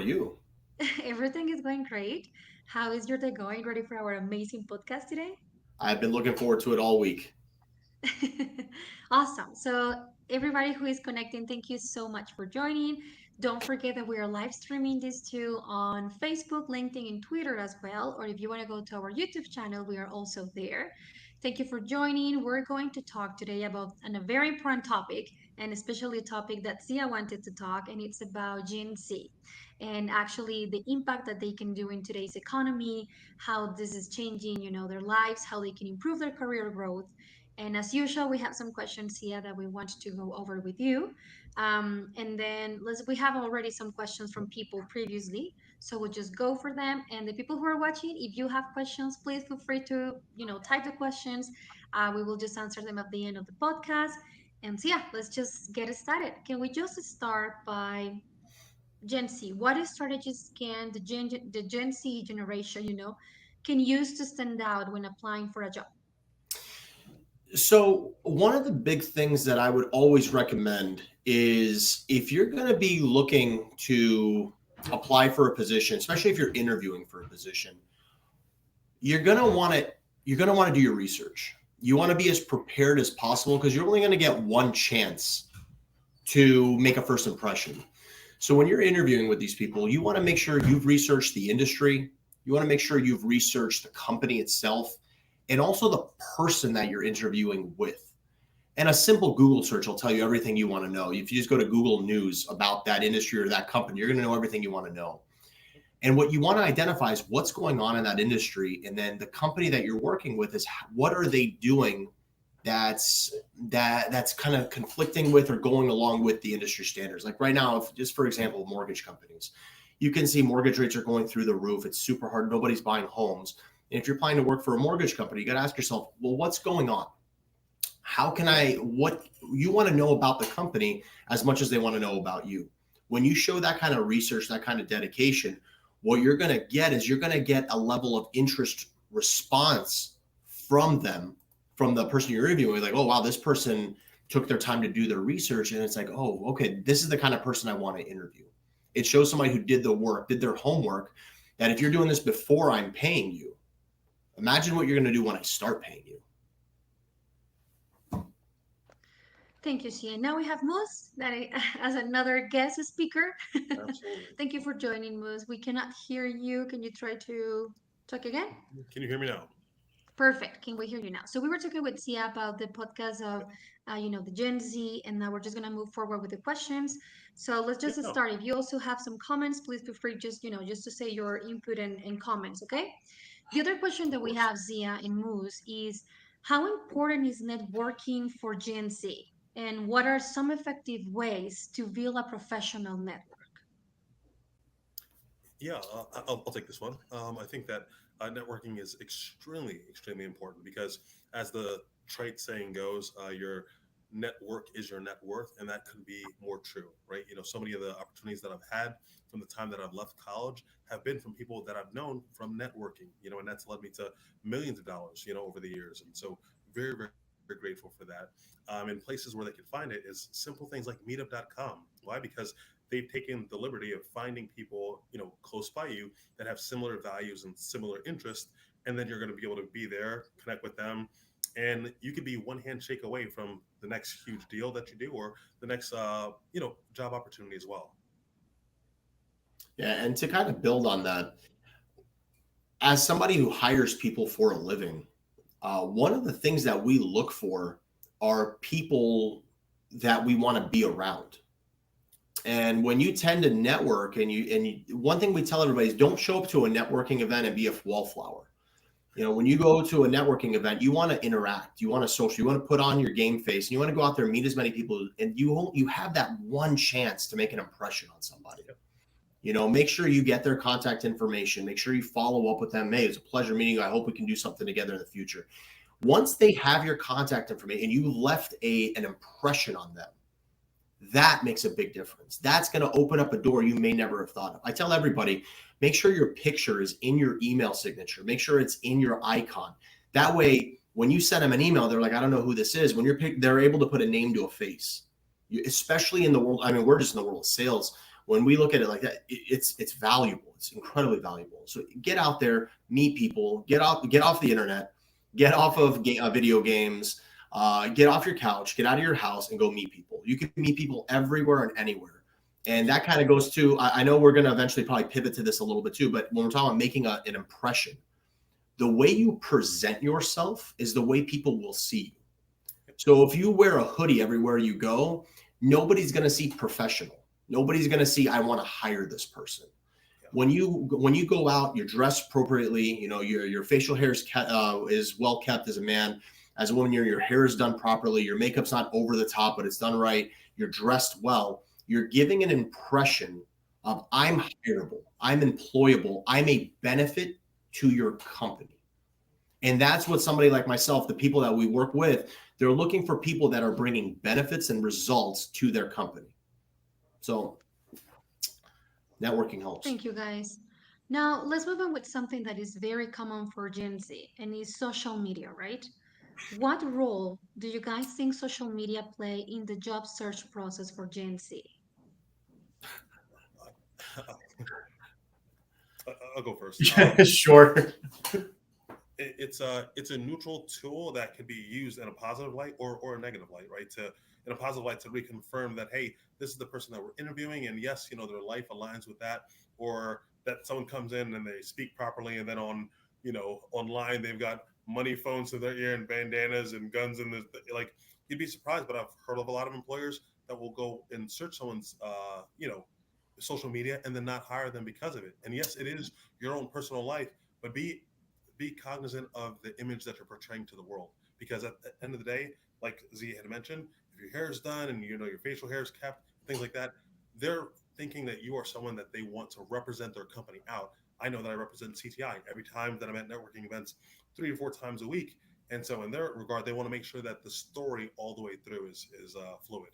are you? Everything is going great. How is your day going? Ready for our amazing podcast today? I've been looking forward to it all week. Awesome. So, everybody who is connecting, thank you so much for joining. Don't forget that we are live streaming this too on Facebook, LinkedIn, and Twitter as well. Or if you want to go to our YouTube channel, we are also there. Thank you for joining. We're going to talk today about a very important topic, and especially a topic that Sia wanted to talk, and it's about Gen Z and actually the impact that they can do in today's economy, how this is changing, their lives, how they can improve their career growth. And as usual, we have some questions here that we want to go over with you. And then we have already some questions from people previously. So we'll just go for them. And the people who are watching, if you have questions, please feel free to, type the questions. We will just answer them at the end of the podcast. And so, yeah, let's just get started. Can we just start by Gen Z? What strategies can the Gen Z generation, can use to stand out when applying for a job? So, one of the big things that I would always recommend is if you're going to be looking to apply for a position, especially if you're interviewing for a position, you're going to want to do your research. You want to be as prepared as possible because you're only going to get one chance to make a first impression. So when you're interviewing with these people, you want to make sure you've researched the industry. You want to make sure you've researched the company itself and also the person that you're interviewing with. And a simple Google search will tell you everything you want to know. If you just go to Google News about that industry or that company, you're going to know everything you want to know. And what you want to identify is what's going on in that industry. And then the company that you're working with is what are they doing that's kind of conflicting with or going along with the industry standards. Like right now, if just for example, mortgage companies, you can see mortgage rates are going through the roof. It's super hard. Nobody's buying homes. And if you're planning to work for a mortgage company, you got to ask yourself, well, what's going on? What you want to know about the company as much as they want to know about you. When you show that kind of research, that kind of dedication, what you're going to get is you're going to get a level of interest response from them, from the person you're interviewing. Like, oh, wow, this person took their time to do their research. And it's like, oh, okay, this is the kind of person I want to interview. It shows somebody who did the work, did their homework, that if you're doing this before I'm paying you, imagine what you're going to do when I start paying you. Thank you, Sia. Now we have Moose as another guest speaker. Absolutely. Thank you for joining, Moose. We cannot hear you. Can you try to talk again? Can you hear me now? Perfect. Can we hear you now? So we were talking with Sia about the podcast of, the Gen Z, and now we're just gonna move forward with the questions. So let's Yeah, just no. start. If you also have some comments, please feel free just to say your input and comments. Okay. The other question that Of we course. have, Zia and Moose, is how important is networking for Gen Z? And what are some effective ways to build a professional network? Yeah, I'll take this one. I think that networking is extremely important because, as the trite saying goes, your network is your net worth, and that couldn't be more true, right? So many of the opportunities that I've had from the time that I've left college have been from people that I've known from networking, and that's led me to millions of dollars, over the years. And so, very grateful for that. And places where they can find it is simple things like meetup.com. Why? Because they've taken the liberty of finding people, close by you that have similar values and similar interests, and then you're going to be able to be there, connect with them, and you could be one handshake away from the next huge deal that you do, or the next, job opportunity as well. Yeah, and to kind of build on that, as somebody who hires people for a living, one of the things that we look for are people that we want to be around. And when you tend to network, one thing we tell everybody is don't show up to a networking event and be a wallflower. When you go to a networking event, you want to interact, you want to social, you want to put on your game face, and you want to go out there and meet as many people, and you have that one chance to make an impression on somebody. Make sure you get their contact information. Make sure you follow up with them. Hey, it's a pleasure meeting you. I hope we can do something together in the future. Once they have your contact information and you left an impression on them, that makes a big difference. That's going to open up a door you may never have thought of. I tell everybody, make sure your picture is in your email signature. Make sure it's in your icon. That way, when you send them an email, they're like, I don't know who this is. When they're able to put a name to a face, especially in the world. I mean, we're just in the world of sales. when we look at it like that, it's valuable. It's incredibly valuable. So get out there, meet people, get off the internet, get off of video games, get off your couch, get out of your house and go meet people. You can meet people everywhere and anywhere. And that kind of goes to, I know we're going to eventually probably pivot to this a little bit too, but when we're talking about making an impression, the way you present yourself is the way people will see you. So if you wear a hoodie everywhere you go, nobody's going to see professional. Nobody's going to see, I want to hire this person. When you go out, you're dressed appropriately. You know, your facial hair is well kept as a man. As a woman, your hair is done properly. Your makeup's not over the top, but it's done right. You're dressed well. You're giving an impression of I'm hireable, I'm employable, I'm a benefit to your company. And that's what somebody like myself, the people that we work with, they're looking for people that are bringing benefits and results to their company. So networking helps. Thank you, guys. Now, let's move on with something that is very common for Gen Z and is social media, right? What role do you guys think social media play in the job search process for Gen Z? I'll go first. Sure. It's a neutral tool that can be used in a positive light or a negative light, right? In a positive light to reconfirm that, hey, this is the person that we're interviewing, and yes, you know, their life aligns with that, or that someone comes in and they speak properly, and then online they've got money phones to their ear and bandanas and guns, and like, you'd be surprised, but I've heard of a lot of employers that will go and search someone's social media and then not hire them because of it. And yes, it is your own personal life, but be cognizant of the image that you're portraying to the world, because at the end of the day, like Z had mentioned, if your hair is done and your facial hair is kept, things like that, they're thinking that you are someone that they want to represent their company out. I know that I represent CTI every time that I'm at networking events 3 or 4 times a week. And so in their regard, they want to make sure that the story all the way through is fluid.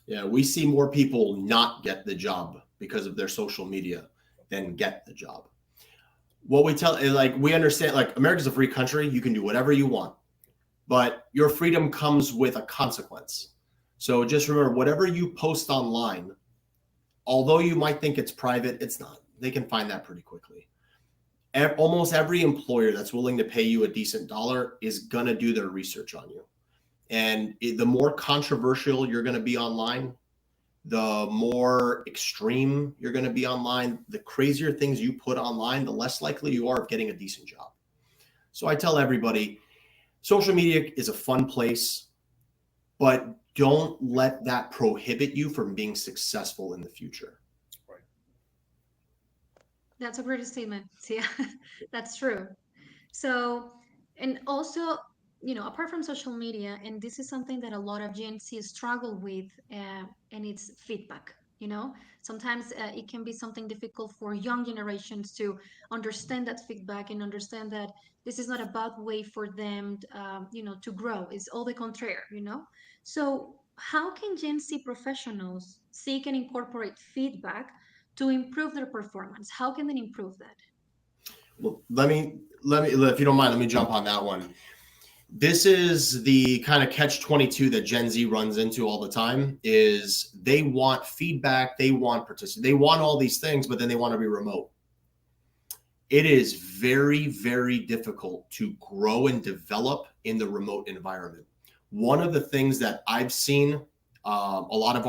Yeah, we see more people not get the job because of their social media than get the job. What we tell, like, we understand, like, America's a free country. You can do whatever you want, but your freedom comes with a consequence. So just remember, whatever you post online, although you might think it's private, it's not. They can find that pretty quickly. Almost every employer that's willing to pay you a decent dollar is going to do their research on you. And the more controversial you're going to be online, the more extreme you're going to be online, the crazier things you put online, the less likely you are of getting a decent job. So I tell everybody, social media is a fun place, but don't let that prohibit you from being successful in the future. Right. That's a great statement. Yeah, that's true. So, and also, apart from social media, and this is something that a lot of Gen Z struggle with, and it's feedback. Sometimes it can be something difficult for young generations to understand that feedback and understand that this is not a bad way for them, to grow. It's all the contrary. So, how can Gen Z professionals seek and incorporate feedback to improve their performance? How can they improve that? Well, let me, if you don't mind, let me jump on that one. This is the kind of catch-22 that Gen Z runs into all the time. Is they want feedback, they want participation, they want all these things, but then they want to be remote. It is very, very difficult to grow and develop in the remote environment. One of the things that I've seen, a lot of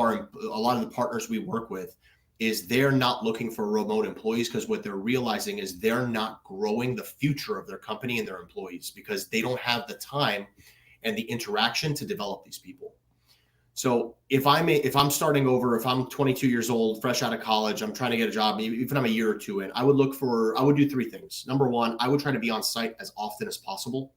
the partners we work with, is they're not looking for remote employees, because what they're realizing is they're not growing the future of their company and their employees because they don't have the time and the interaction to develop these people. So if I'm starting over, if I'm 22 years old, fresh out of college, I'm trying to get a job, even I'm a year or two in, I would do 3 things. Number 1, I would try to be on site as often as possible.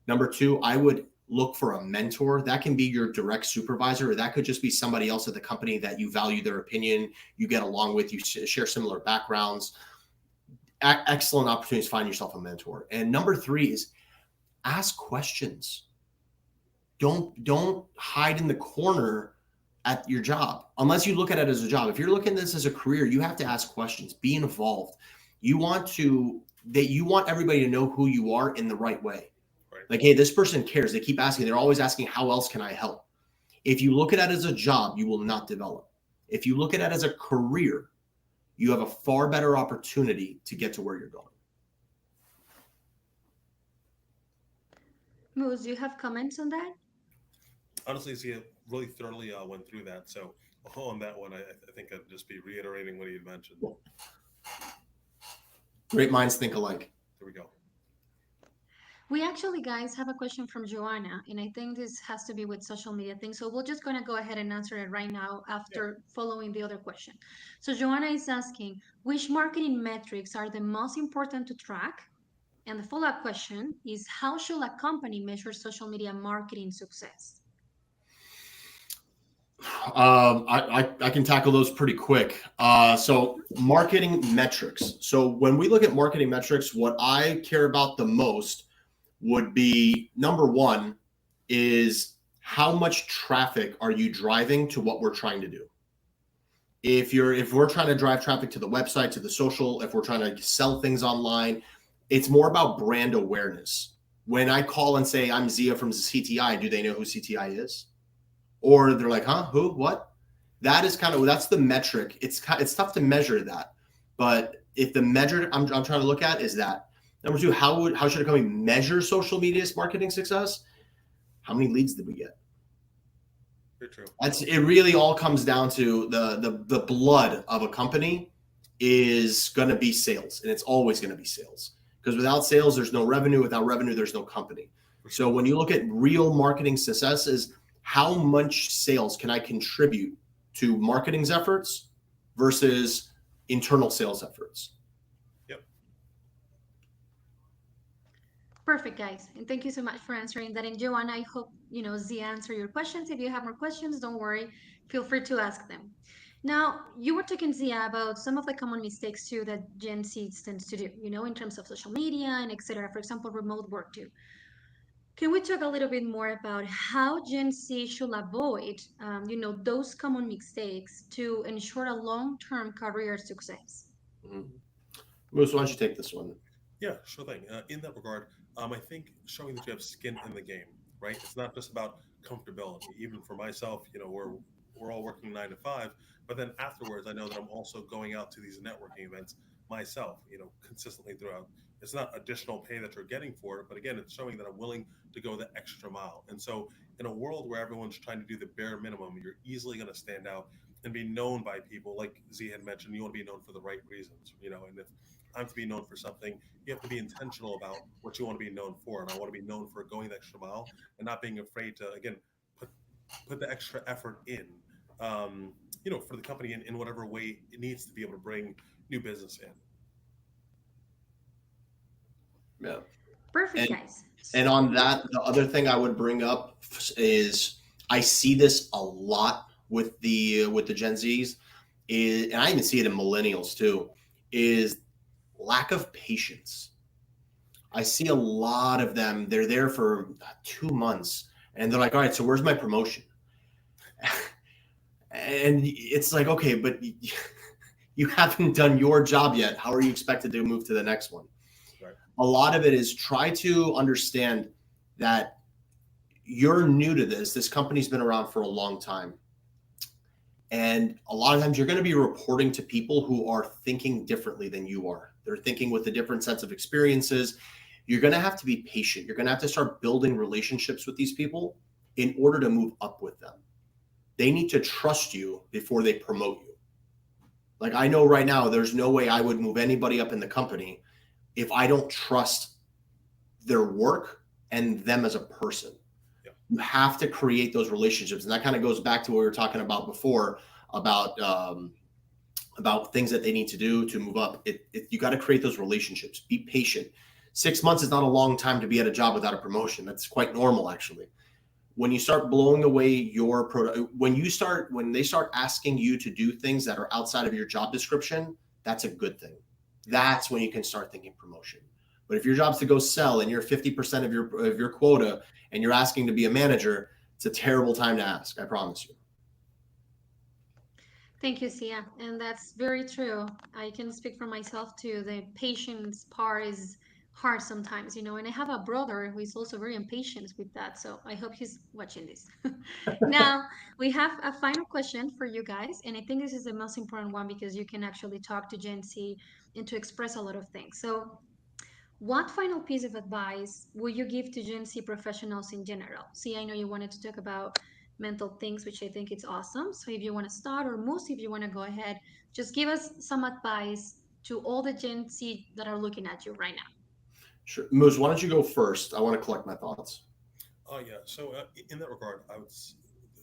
Number 2, I would look for a mentor. That can be your direct supervisor, or that could just be somebody else at the company that you value their opinion, you get along with, you share similar backgrounds. Excellent opportunities to find yourself a mentor. And number 3 is ask questions. Don't hide in the corner at your job, unless you look at it as a job. If you're looking at this as a career, you have to ask questions, be involved. You want everybody to know who you are in the right way. Like, hey, this person cares. They keep asking. They're always asking, how else can I help? If you look at it as a job, you will not develop. If you look at it as a career, you have a far better opportunity to get to where you're going. Moose, do you have comments on that? Honestly, Zia really thoroughly went through that. So on that one, I think I'd just be reiterating what he had mentioned. Great minds think alike. There we go. We actually, guys, have a question from Joanna, and I think this has to be with social media things. So we're just going to go ahead and answer it right now after following the other question. So Joanna is asking, which marketing metrics are the most important to track? And the follow-up question is, how should a company measure social media marketing success? I can tackle those pretty quick. So marketing metrics. So when we look at marketing metrics, what I care about the most would be number one is how much traffic are you driving to what we're trying to do? If we're trying to drive traffic to the website, to the social, if we're trying to sell things online, it's more about brand awareness. When I call and say I'm Zia from CTI, do they know who CTI is? Or they're like, huh, who, what? That's the metric. It's tough to measure that, but if the measure I'm trying to look at is that. Number two, how should a company measure social media's marketing success? How many leads did we get? Very true. It really all comes down to the blood of a company is going to be sales, and it's always going to be sales, because without sales, there's no revenue. Without revenue, there's no company. So when you look at real marketing success is how much sales can I contribute to marketing's efforts versus internal sales efforts. Perfect, guys. And thank you so much for answering that. And Joanna, I hope, Zia answered your questions. If you have more questions, don't worry. Feel free to ask them. Now, you were talking, Zia, about some of the common mistakes too that Gen Z tends to do, in terms of social media and etc. For example, remote work too. Can we talk a little bit more about how Gen Z should avoid, those common mistakes to ensure a long-term career success? Mm-hmm. Moose, why don't you take this one? Yeah, sure thing. In that regard, I think showing that you have skin in the game, right? It's not just about comfortability. Even for myself, we're all working 9 to 5, but then afterwards, I know that I'm also going out to these networking events myself, consistently throughout. It's not additional pay that you're getting for it, but again, it's showing that I'm willing to go the extra mile. And so, in a world where everyone's trying to do the bare minimum, you're easily going to stand out and be known by people. Like Z had mentioned, you want to be known for the right reasons, and if I'm to be known for something, you have to be intentional about what you want to be known for. And I want to be known for going the extra mile and not being afraid to, again, put the extra effort in, for the company in whatever way it needs to be able to bring new business in. Yeah. Perfect, guys. And on that, the other thing I would bring up is I see this a lot with the Gen Zs, and I even see it in millennials too, is lack of patience. I see a lot of them, they're there for 2 months and they're like, all right, so where's my promotion? And it's like, okay, but you haven't done your job yet. How are you expected to move to the next one? Right. A lot of it is try to understand that you're new to this. This company's been around for a long time. And a lot of times you're going to be reporting to people who are thinking differently than you are. They're thinking with a different sets of experiences. You're going to have to be patient. You're going to have to start building relationships with these people in order to move up with them. They need to trust you before they promote you. Like I know right now, there's no way I would move anybody up in the company if I don't trust their work and them as a person. Yeah. You have to create those relationships. And that kind of goes back to what we were talking about before about things that they need to do to move up. You got to create those relationships. Be patient. 6 months is not a long time to be at a job without a promotion. That's quite normal, actually. When you start blowing away your product, when they start asking you to do things that are outside of your job description, that's a good thing. That's when you can start thinking promotion. But if your job's to go sell and you're 50% of your quota and you're asking to be a manager, it's a terrible time to ask. I promise you. Thank you, Sia. And that's very true. I can speak for myself too. The patience part is hard sometimes, and I have a brother who is also very impatient with that. So I hope he's watching this. Now, we have a final question for you guys. And I think this is the most important one because you can actually talk to Gen Z and to express a lot of things. So, what final piece of advice would you give to Gen Z professionals in general? See, I know you wanted to talk about mental things, which I think it's awesome. So if you want to start, or most if you want to go ahead, just give us some advice to all the Gen Z that are looking at you right now. Sure. Moose, why don't you go first? I want to collect my thoughts. Oh yeah. So in that regard,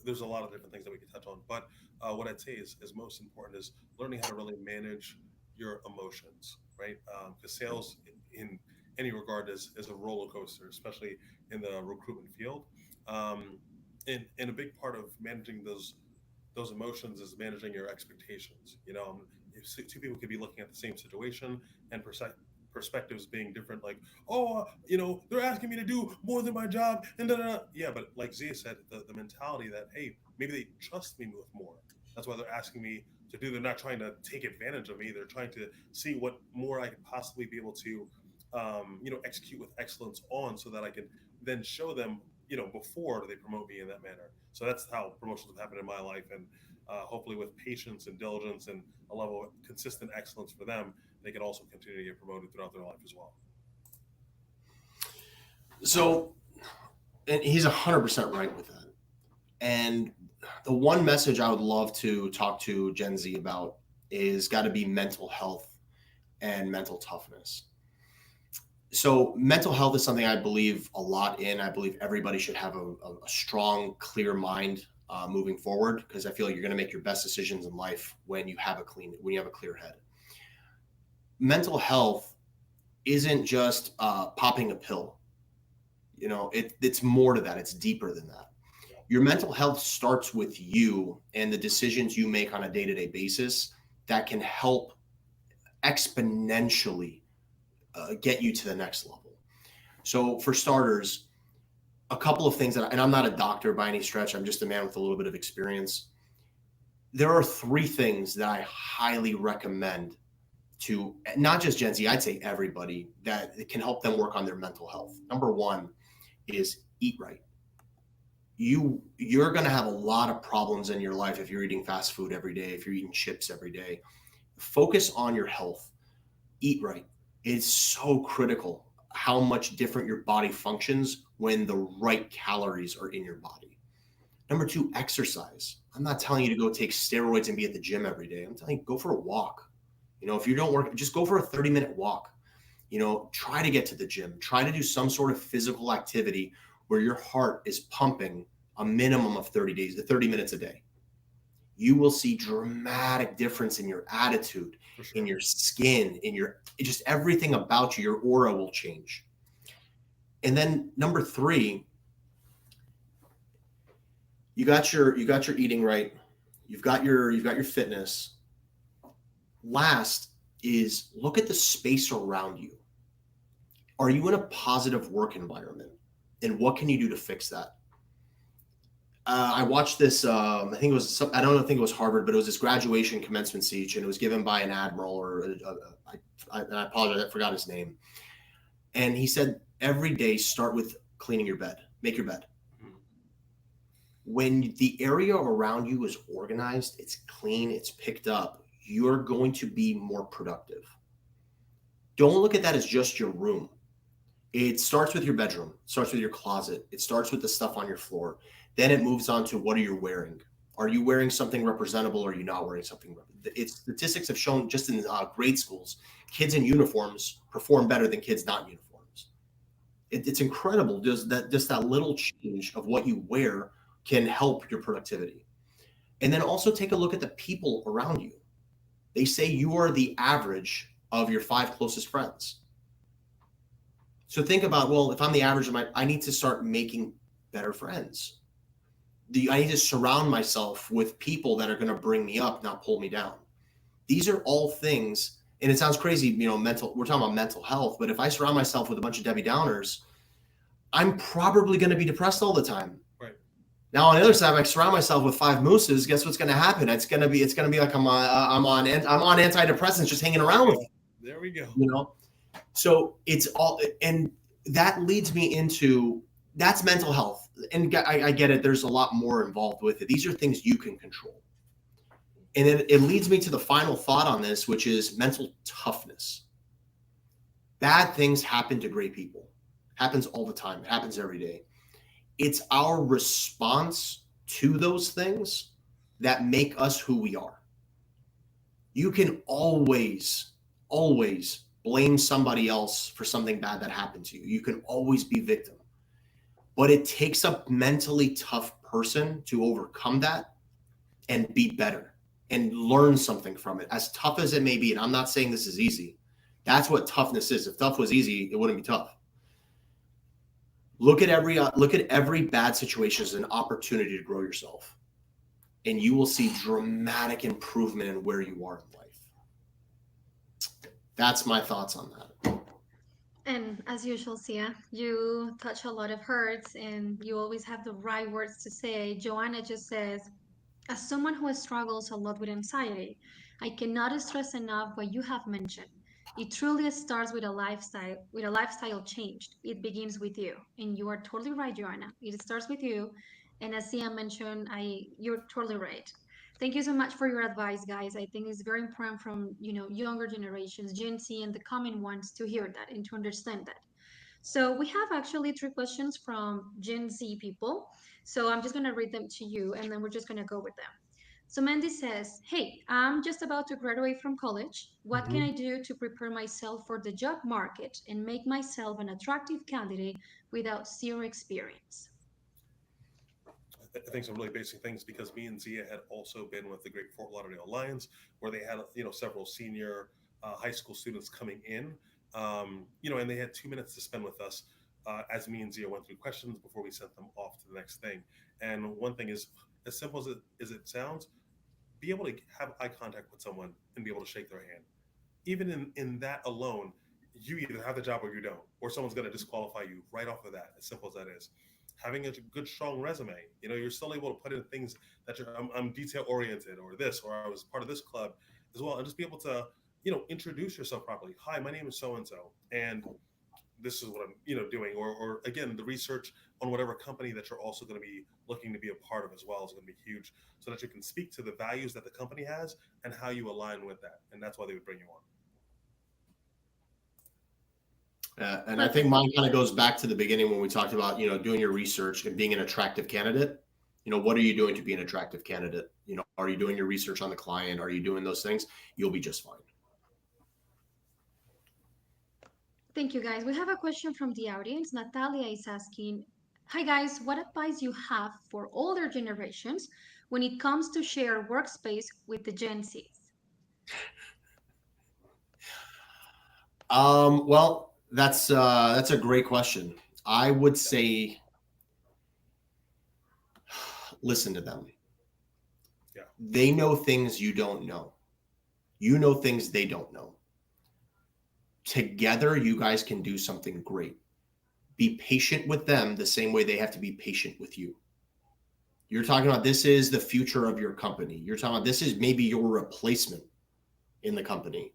there's a lot of different things that we could touch on, but what I'd say is most important is learning how to really manage your emotions, right? Because sales in any regard is a roller coaster, especially in the recruitment field. Um, and a big part of managing those emotions is managing your expectations. If two people could be looking at the same situation and perspectives being different, like, oh, they're asking me to do more than my job, and da, da, da. Yeah, but like Zia said, the mentality that, hey, maybe they trust me with more. That's why they're asking me to do. They're not trying to take advantage of me. They're trying to see what more I could possibly be able to, execute with excellence on, so that I can then show them, before they promote me in that manner. So that's how promotions have happened in my life, and hopefully with patience and diligence and a level of consistent excellence for them, they can also continue to get promoted throughout their life as well. So, and he's 100% right with that. And the one message I would love to talk to Gen Z about is got to be mental health and mental toughness. So mental health is something I believe a lot in. I believe everybody should have a strong, clear mind moving forward, because I feel like you're going to make your best decisions in life when you have a clear head. Mental health isn't just popping a pill. It's more to that. It's deeper than that. Your mental health starts with you and the decisions you make on a day-to-day basis that can help exponentially get you to the next level. So for starters, a couple of things and I'm not a doctor by any stretch, I'm just a man with a little bit of experience. There are 3 things that I highly recommend to not just Gen Z, I'd say everybody, that it can help them work on their mental health. Number 1 is eat right. You're going to have a lot of problems in your life if you're eating fast food every day, if you're eating chips every day. Focus on your health. Eat right. It's so critical how much different your body functions when the right calories are in your body. Number 2, exercise. I'm not telling you to go take steroids and be at the gym every day. I'm telling you, go for a walk. If you don't work, just go for a 30-minute walk. Try to get to the gym. Try to do some sort of physical activity where your heart is pumping a minimum of 30 minutes a day. You will see dramatic difference in your attitude, sure, in your skin, just everything about you. Your aura will change. And then number 3, you got your eating right. You've got your fitness. Last is look at the space around you. Are you in a positive work environment? And what can you do to fix that? I watched this, I think it was Harvard, but it was this graduation commencement speech, and it was given by an admiral, or I apologize, I forgot his name. And he said, every day start with cleaning your bed, make your bed. When the area around you is organized, it's clean, it's picked up, you're going to be more productive. Don't look at that as just your room. It starts with your bedroom, it starts with your closet, it starts with the stuff on your floor. Then it moves on to what are you wearing? Are you wearing something representable, or are you not wearing something? Statistics have shown just in grade schools, kids in uniforms perform better than kids not in uniforms. It's incredible. Just that little change of what you wear can help your productivity. And then also take a look at the people around you. They say you are the average of your 5 closest friends. So think about, well, if I'm the average of I need to start making better friends. I need to surround myself with people that are going to bring me up, not pull me down. These are all things, and it sounds crazy, we're talking about mental health, but if I surround myself with a bunch of Debbie Downers, I'm probably going to be depressed all the time. Right. Now on the other side, if I surround myself with 5 mooses, guess what's going to happen? It's going to be like I'm on antidepressants just hanging around with you. There we go. So it's all, and that leads me into that's mental health. And I get it. There's a lot more involved with it. These are things you can control. And then it leads me to the final thought on this, which is mental toughness. Bad things happen to great people. Happens all the time. It happens every day. It's our response to those things that make us who we are. You can always blame somebody else for something bad that happened to you. You can always be victim. But it takes a mentally tough person to overcome that and be better and learn something from it, as tough as it may be. And I'm not saying this is easy. That's what toughness is. If tough was easy, it wouldn't be tough. Look at every bad situation as an opportunity to grow yourself, and you will see dramatic improvement in where you are in life. That's my thoughts on that. And as usual, Sia, you touch a lot of hurts and you always have the right words to say. Joanna just says, as someone who struggles a lot with anxiety, I cannot stress enough what you have mentioned. It truly starts with a lifestyle change. It begins with you. And you are totally right, Joanna. It starts with you. And as Sia mentioned, you're totally right. Thank you so much for your advice, guys. I think it's very important from younger generations, Gen Z and the coming ones to hear that and to understand that. So we have actually three questions from Gen Z people. So I'm just going to read them to you and then we're just going to go with them. So Mandy says, hey, I'm just about to graduate from college. What can I Mhm. do to prepare myself for the job market and make myself an attractive candidate without zero experience? I think some really basic things because me and Zia had also been with the Great Fort Lauderdale Lions, where they had several senior high school students coming in, and they had 2 minutes to spend with us as me and Zia went through questions before we sent them off to the next thing. And one thing is, as simple as it sounds, be able to have eye contact with someone and be able to shake their hand. Even in that alone, you either have the job or you don't, or someone's going to disqualify you right off of that. As simple as that is. Having a good, strong resume, you're still able to put in things that I'm detail oriented, or this, or I was part of this club as well, and just be able to, introduce yourself properly. Hi, my name is so and so, and this is what I'm, doing. Or again, the research on whatever company that you're also going to be looking to be a part of as well is going to be huge, so that you can speak to the values that the company has and how you align with that, and that's why they would bring you on. And I think Perfect. mine kind of goes back to the beginning when we talked about, doing your research and being an attractive candidate. What are you doing to be an attractive candidate? Are you doing your research on the client? Are you doing those things? You'll be just fine. Thank you, guys. We have a question from the audience. Natalia is asking, hi, guys, what advice you have for older generations when it comes to share workspace with the Gen Zs? Well, that's a great question. I would say listen to them. Yeah. They know things you don't know. You know things they don't know. Together, you guys can do something great. Be patient with them the same way they have to be patient with you. You're talking about this is the future of your company. You're talking about this is maybe your replacement in the company.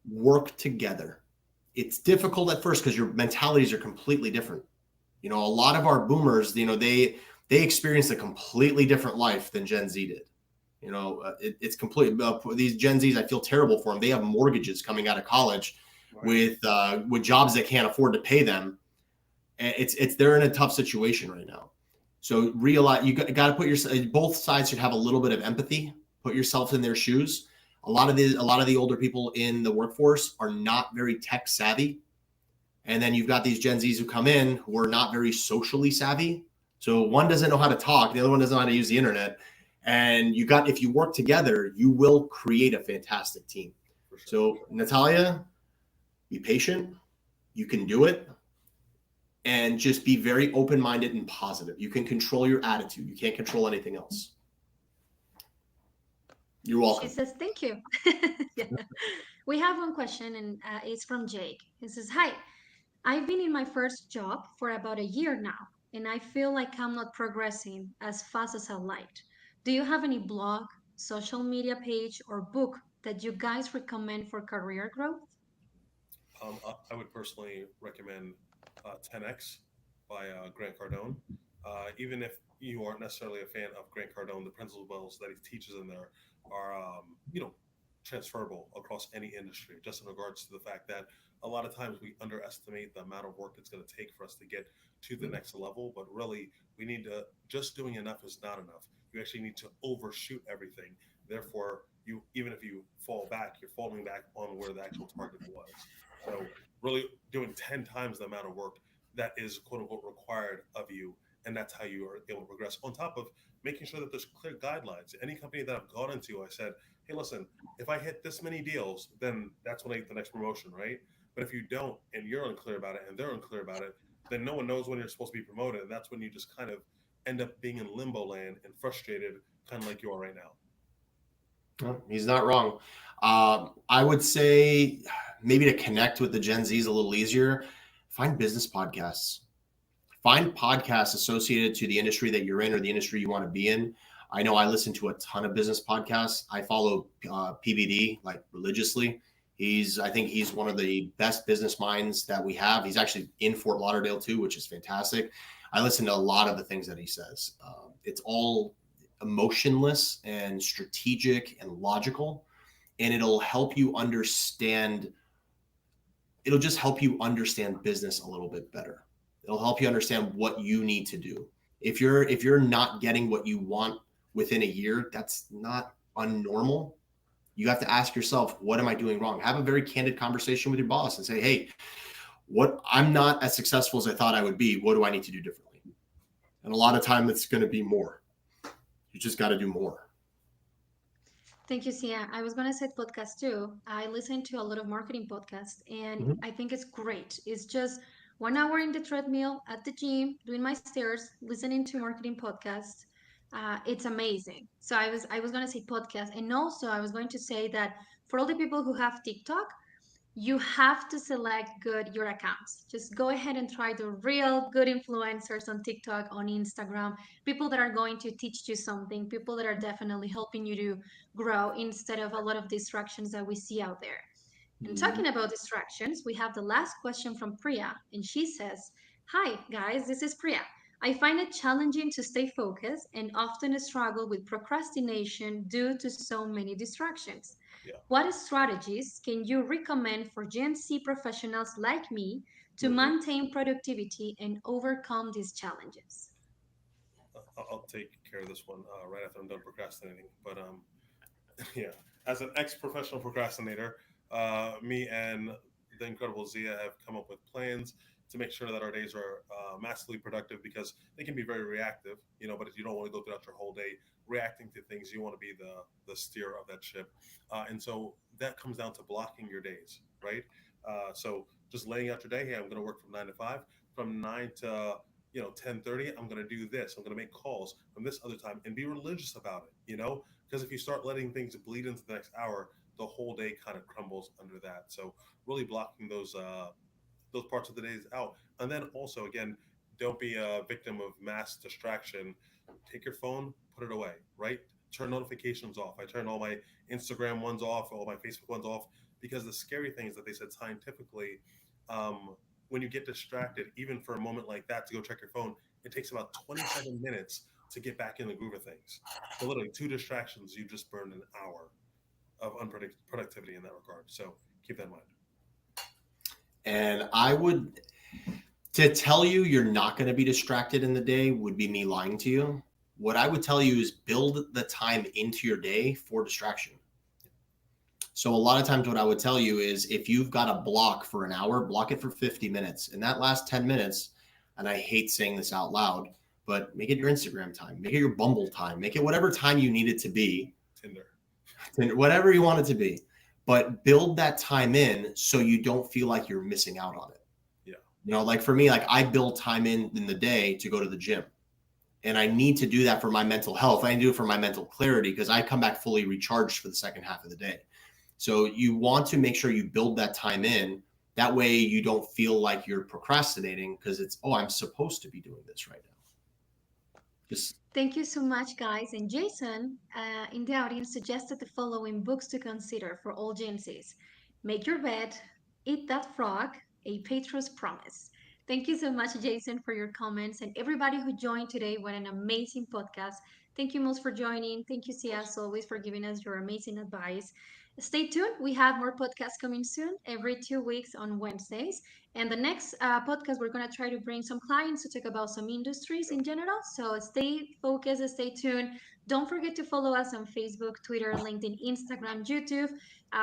Work together. It's difficult at first because your mentalities are completely different. A lot of our boomers, they experienced a completely different life than Gen Z did. It's complete. These Gen Zs, I feel terrible for them. They have mortgages coming out of college Right. with jobs that can't afford to pay them. And it's they're in a tough situation right now. So realize you got to put your both sides should have a little bit of empathy. Put yourself in their shoes. A lot of the older people in the workforce are not very tech savvy, and then you've got these Gen Zs who come in who are not very socially savvy. So one doesn't know how to talk, the other one doesn't know how to use the internet. And if you work together, you will create a fantastic team. For sure. So Natalia, be patient. You can do it. And just be very open-minded and positive. You can control your attitude. You can't control anything else. You're She welcome. says, thank you. Yeah. We have one question, and it's from Jake. He says, hi, I've been in my first job for about a year now, and I feel like I'm not progressing as fast as I liked. Do you have any blog, social media page, or book that you guys recommend for career growth? I would personally recommend 10x by Grant Cardone. Even if you aren't necessarily a fan of Grant Cardone, the principles that he teaches in there are, transferable across any industry. Just in regards to the fact that a lot of times we underestimate the amount of work it's going to take for us to get to the next level, but really we need to just doing enough is not enough. You actually need to overshoot everything. Therefore, you even if you fall back, you're falling back on where the actual target was. So really doing 10 times the amount of work that is quote unquote required of you. And that's how you are able to progress. On top of making sure that there's clear guidelines. Any company that I've gone into, I said, hey, listen, if I hit this many deals, then that's when I get the next promotion, right? But if you don't and you're unclear about it and they're unclear about it, then no one knows when you're supposed to be promoted. And that's when you just kind of end up being in limbo land and frustrated, kind of like you are right now. Well, he's not wrong. I would say maybe to connect with the Gen Zs a little easier, find business podcasts. Find podcasts associated to the industry that you're in or the industry you want to be in. I know I listen to a ton of business podcasts. I follow PBD like religiously. I think he's one of the best business minds that we have. He's actually in Fort Lauderdale too, which is fantastic. I listen to a lot of the things that he says. It's all emotionless and strategic and logical, and it'll help you understand. It'll just help you understand business a little bit better. It'll help you understand what you need to do. If you're not getting what you want within a year, that's not unnormal. You have to ask yourself, what am I doing wrong? Have a very candid conversation with your boss and say, hey, I'm not as successful as I thought I would be. What do I need to do differently? And a lot of time it's going to be more. You just got to do more. Thank you, Sia. I was going to say podcast too. I listen to a lot of marketing podcasts and Mhm. I think it's great. It's just 1 hour in the treadmill at the gym, doing my stairs, listening to marketing podcasts. It's amazing. So I was going to say podcast. And also I was going to say that for all the people who have TikTok, you have to select good your accounts. Just go ahead and try the real good influencers on TikTok, on Instagram, people that are going to teach you something, people that are definitely helping you to grow instead of a lot of distractions that we see out there. And talking about distractions, we have the last question from Priya, and she says, hi, guys, this is Priya. I find it challenging to stay focused and often struggle with procrastination due to so many distractions. Yeah. What strategies can you recommend for Gen Z professionals like me to Mhm. maintain productivity and overcome these challenges? I'll take care of this one right after I'm done procrastinating. But yeah, as an ex-professional procrastinator, me and the incredible Zia have come up with plans to make sure that our days are massively productive because they can be very reactive, but if you don't want to go throughout your whole day reacting to things, you want to be the steer of that ship. And so that comes down to blocking your days, right? So just laying out your day. Hey, I'm going to work from 9 to 5. From 9 to 10:30, I'm going to do this. I'm going to make calls from this other time and be religious about it. Because if you start letting things bleed into the next hour, the whole day kind of crumbles under that. So really blocking those parts of the days out, and then also again, don't be a victim of mass distraction. Take your phone, put it away. Right, turn notifications off. I turn all my Instagram ones off, all my Facebook ones off, because the scary thing is that they said scientifically, when you get distracted, even for a moment like that, to go check your phone, it takes about 27 minutes to get back in the groove of things. So literally, two distractions, you just burned an hour of unproductivity in that regard. So keep that in mind. And I would, to tell you you're not going to be distracted in the day would be me lying to you. What I would tell you is build the time into your day for distraction. So a lot of times what I would tell you is if you've got a block for an hour, block it for 50 minutes. And that last 10 minutes, and I hate saying this out loud, but make it your Instagram time, make it your Bumble time, make it whatever time you need it to be. Tinder, whatever you want it to be. But build that time in so you don't feel like you're missing out on it. Yeah. Like for me, like I build time in the day to go to the gym. And I need to do that for my mental health. I need to do it for my mental clarity because I come back fully recharged for the second half of the day. So you want to make sure you build that time in. That way you don't feel like you're procrastinating because it's, oh, I'm supposed to be doing this right now. Thank you so much, guys. And Jason, in the audience, suggested the following books to consider for all Gen Zs: Make Your Bed, Eat that frog, a Petrus promise. Thank you so much, Jason, for your comments and everybody who joined today. What an amazing podcast. Thank you, most, for joining. Thank you, Sia, as always, for giving us your amazing advice. Stay tuned. We have more podcasts coming soon, every 2 weeks on Wednesdays. And the next podcast, we're going to try to bring some clients to talk about some industries in general. So stay focused, stay tuned. Don't forget to follow us on Facebook, Twitter, LinkedIn, Instagram, YouTube.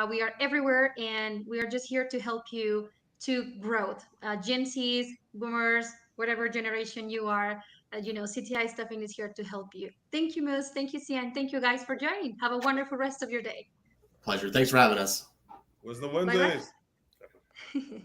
We are everywhere, and we are just here to help you to growth. Gen Zs, boomers, whatever generation you are, CTI Staffing is here to help you. Thank you, Moose. Thank you, Sian. Thank you guys for joining. Have a wonderful rest of your day. Pleasure. Thanks for having us. Wisdom Bye bye. Wednesdays.